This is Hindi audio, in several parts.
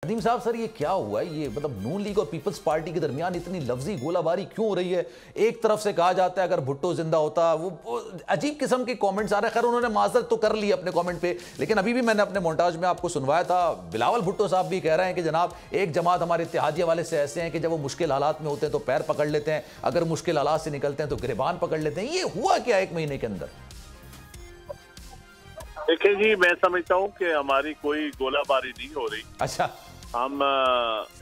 नदीम साहब, सर ये क्या हुआ है? ये मतलब नून लीग और पीपल्स पार्टी के दरमियान इतनी लफ्जी गोलाबारी क्यों हो रही है? एक तरफ से कहा जाता है अगर भुट्टो जिंदा होता, वो अजीब किस्म के कमेंट्स आ रहे हैं। खैर उन्होंने माजरत तो कर ली अपने कमेंट पे, लेकिन अभी भी मैंने अपने मोन्टाज में आपको सुनवाया था, बिलावल भुट्टो साहब भी कह रहे हैं कि जनाब एक जमात हमारे इत्तेहादिया वाले से ऐसे हैं कि जब वो मुश्किल हालात में होते हैं तो पैर पकड़ लेते हैं, अगर मुश्किल हालात से निकलते हैं तो गिरबान पकड़ लेते हैं। ये हुआ क्या एक महीने के अंदर? देखिए जी, मैं समझता हूँ कि हमारी कोई गोलाबारी नहीं हो रही। अच्छा, हम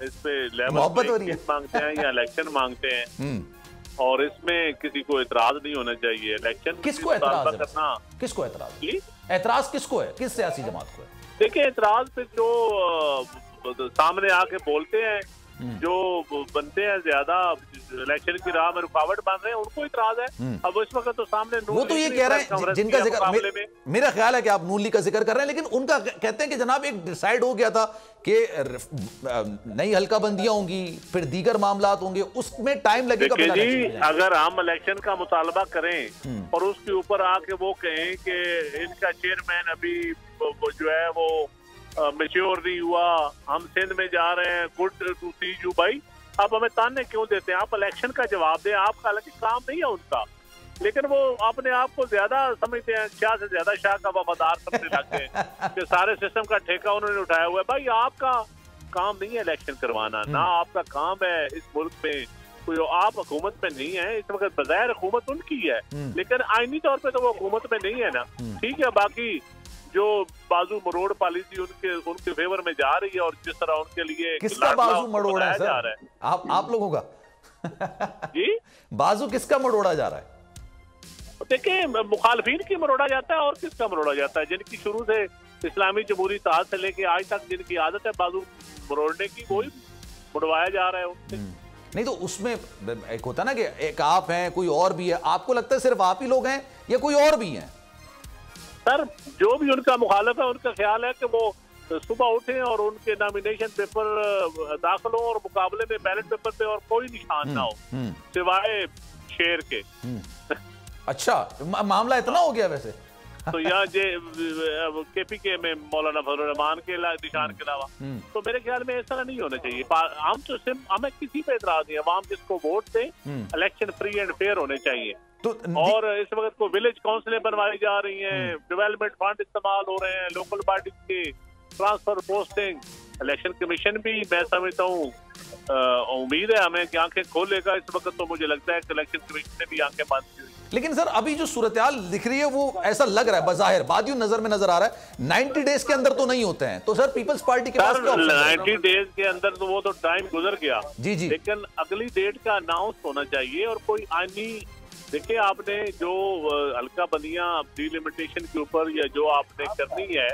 इस पे मोहब्बत हो रही है मांगते हैं या इलेक्शन मांगते हैं और इसमें किसी को एतराज नहीं होना चाहिए। इलेक्शन किसको एतराज करना, किसको एतराज? एतराज किसको है? किस सियासी जमात को है? देखिए, एतराज पे जो सामने आके बोलते हैं, जो बनते हैं ज्यादा इलेक्शन की राह में रुकावट बन रहे हैं, उनको इतराज है। अब इस वक्त तो सामने वो तो ये कह रहे हैं जिनका जिक्र, मेरा ख्याल है कि आप नून लीग का जिक्र कर रहे हैं, लेकिन उनका कहते हैं कि जनाब एक डिसाइड हो गया था कि नई हल्का बंदियां होंगी, फिर दीगर मामलात होंगे, उसमें टाइम लगेगा। जी, अगर हम इलेक्शन का मुतालबा करें और उसके ऊपर आके वो कहें कि इनका चेयरमैन अभी जो है वो मैच्योर नहीं हुआ, हम सिंध में जा रहे हैं, गुड टू सी यू। भाई, आप हमें ताने क्यों देते हैं? आप इलेक्शन का जवाब दें। आपका हालांकि काम नहीं है उनका, लेकिन वो अपने आप को ज्यादा समझते हैं, शाह से ज्यादा शाह का वफादार समझने लगते हैं कि सारे सिस्टम का ठेका उन्होंने उठाया हुआ है। भाई, आपका काम नहीं है इलेक्शन करवाना, ना आपका काम है इस मुल्क में कोई। आप हुकूमत में नहीं है इस वक्त, बजाय हुकूमत उनकी है, लेकिन आईनी तौर पे तो वो हुकूमत में नहीं है ना। ठीक है, बाकी जो बाजू मरोड़ पॉलिसी उनके फेवर में जा रही है और जिस तरह उनके लिए किसका बाजू मरोड़ा है सर? आप लोगों का जी बाजू किसका मरोड़ा जा रहा है? देखिए, मुखालफीन की मरोड़ा जाता है और किसका मरोड़ा जाता है? जिनकी शुरू से इस्लामी जमहूरी इत्तेहाद से लेके आज तक जिनकी आदत है बाजू मरोड़ने की, वही मुड़वाया जा रहा है उनसे। नहीं तो उसमें एक होता है ना कि एक आप हैं, कोई और भी है। आपको लगता है सिर्फ आप ही लोग हैं या कोई और भी हैं? सर, जो भी उनका मुखालिफ है, उनका ख्याल है कि वो सुबह उठे और उनके नॉमिनेशन पेपर दाखिल हो और मुकाबले में बैलेट पेपर पे और कोई निशान ना हो सिवाय शेर के। अच्छा, मामला इतना हो गया वैसे? तो यहाँ KPK में मौलाना फजलुर रहमान के निशान के अलावा, तो मेरे ख्याल में इस तरह नहीं होना चाहिए। हम तो हमें किसी पे एतराज नहीं है। अवाम जिसको vote they, election free and fair होने चाहिए। और इस वक्त को विलेज काउंसिलें बनवाई जा रही हैं, डेवलपमेंट फंड इस्तेमाल हो रहे हैं, लोकल बॉडीज के ट्रांसफर पोस्टिंग। इलेक्शन कमीशन भी मैं समझता हूँ, उम्मीद है हमें कि आंखें खोलेगा। इस वक्त तो मुझे लगता है कि इलेक्शन कमीशन ने भी आंखें बंद की हुई। लेकिन सर अभी जो सूरत-ए-हाल दिख रही है वो ऐसा लग रहा है, बज़ाहिर बादियों नजर में नजर आ रहा है 90 डेज के अंदर तो नहीं होते हैं। तो सर पीपल्स पार्टी के पास 90 डेज के अंदर तो वो तो टाइम गुजर गया जी जी, लेकिन अगली डेट का अनाउंस होना चाहिए। और कोई आईनी, देखिए, आपने जो हल्का बंदियां डिलिमिटेशन के ऊपर या जो आपने करनी है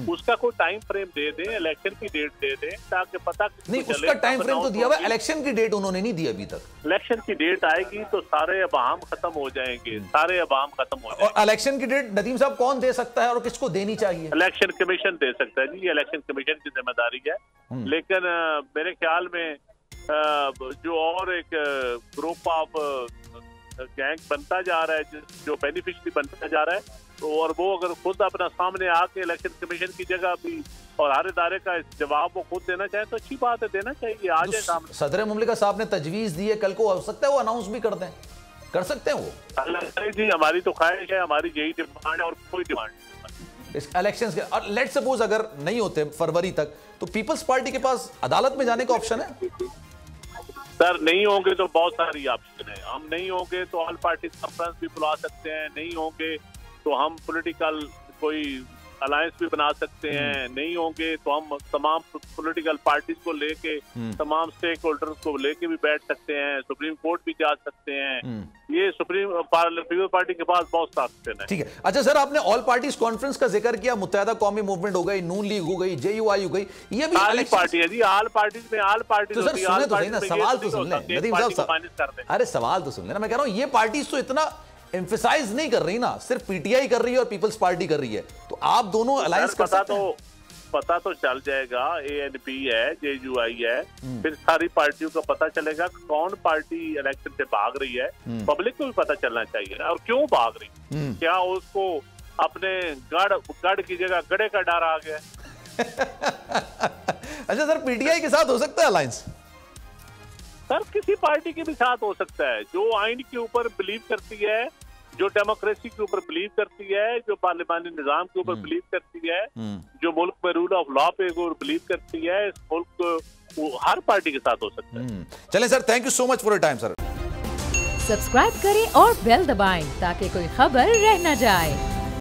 उसका कोई टाइम फ्रेम दे दें, इलेक्शन की डेट दे दें, ताकि पता नहीं। उसका टाइम फ्रेम तो दिया हुआ है, इलेक्शन की डेट उन्होंने नहीं दी अभी तक। इलेक्शन की डेट आएगी तो सारे अवाम खत्म हो जाएंगे, सारे अवाम खत्म हो जाएंगे। और इलेक्शन की डेट नदीम साहब कौन दे सकता है और किसको देनी चाहिए? इलेक्शन कमीशन दे सकता है जी, इलेक्शन कमीशन की जिम्मेदारी है। लेकिन मेरे ख्याल में जो और एक ग्रुप ऑफ गैंग बनता जा रहा है, जो बेनिफिशियरी बनता जा रहा है, तो और वो अगर खुद अपना सामने आके इलेक्शन कमीशन की जगह भी और हर इदारे का जवाब वो खुद देना चाहे तो अच्छी बात है, देना चाहिए। आ जाए सामने। सदर मुमलिका साहब ने तजवीज दी है, कल को हो सकता है वो अनाउंस भी कर दें, कर सकते हैं वो। अल्लाह जी, हमारी तो ख्वाहिश है, हमारी यही डिमांड है और कोई डिमांड नहीं इस इलेक्शंस के। और लेट्स सपोज अगर नहीं होते फरवरी तक, तो पीपल्स पार्टी के पास अदालत में जाने का ऑप्शन है? सर, नहीं होंगे तो बहुत सारी ऑप्शन है। हम नहीं होंगे तो ऑल पार्टी कॉन्फ्रेंस भी बुला सकते हैं, नहीं होंगे तो हम पॉलिटिकल कोई अलायंस भी बना सकते हैं, नहीं होंगे तो हम तमाम पॉलिटिकल पार्टीज को लेके, तमाम स्टेक होल्डर्स को लेके भी बैठ सकते हैं, सुप्रीम कोर्ट भी जा सकते हैं। ये पीपल्स पार्टी के पास बहुत सारे ऑप्शन है। ठीक है। अच्छा सर, आपने ऑल पार्टीज कॉन्फ्रेंस का जिक्र किया, मुत्तहिदा कौमी मूवमेंट हो गई, नून लीग हो गई, JUI हो गई, ये भी ऑल पार्टी है जी। ऑल पार्टीज में ऑल पार्टी तो सर सुने तो सही ना, सवाल तो सुन लें नदीम साहब। अरे सवाल तो सुन लेना, मैं कह रहा हूँ ये पार्टीज तो इतना एम्फेसाइज नहीं कर रही ना, सिर्फ PTI कर रही है और पीपल्स पार्टी कर रही है, तो आप दोनों अलायंस कर सकते हैं। पता तो चल जाएगा, ANP है, JUI है, फिर सारी पार्टियों का पता चलेगा कौन पार्टी इलेक्शन से भाग रही है। पब्लिक को भी पता चलना चाहिए ना, और क्यों भाग रही। क्या उसको अपने गढ़ की जगह गड़े का डर आ गया? अच्छा सर, पीटीआई के साथ हो सकता है अलायंस? सर किसी पार्टी के भी साथ हो सकता है जो आइन के ऊपर बिलीव करती है, जो डेमोक्रेसी के ऊपर बिलीव करती है, जो पार्लिमानी निजाम के ऊपर बिलीव करती है, जो मुल्क में रूल ऑफ लॉ पे बिलीव करती है, इस मुल्क हर पार्टी के साथ हो सकता है। चलें sir, thank you so much for your time sir. Subscribe करें और बेल दबाएं ताकि कोई खबर रह न जाए।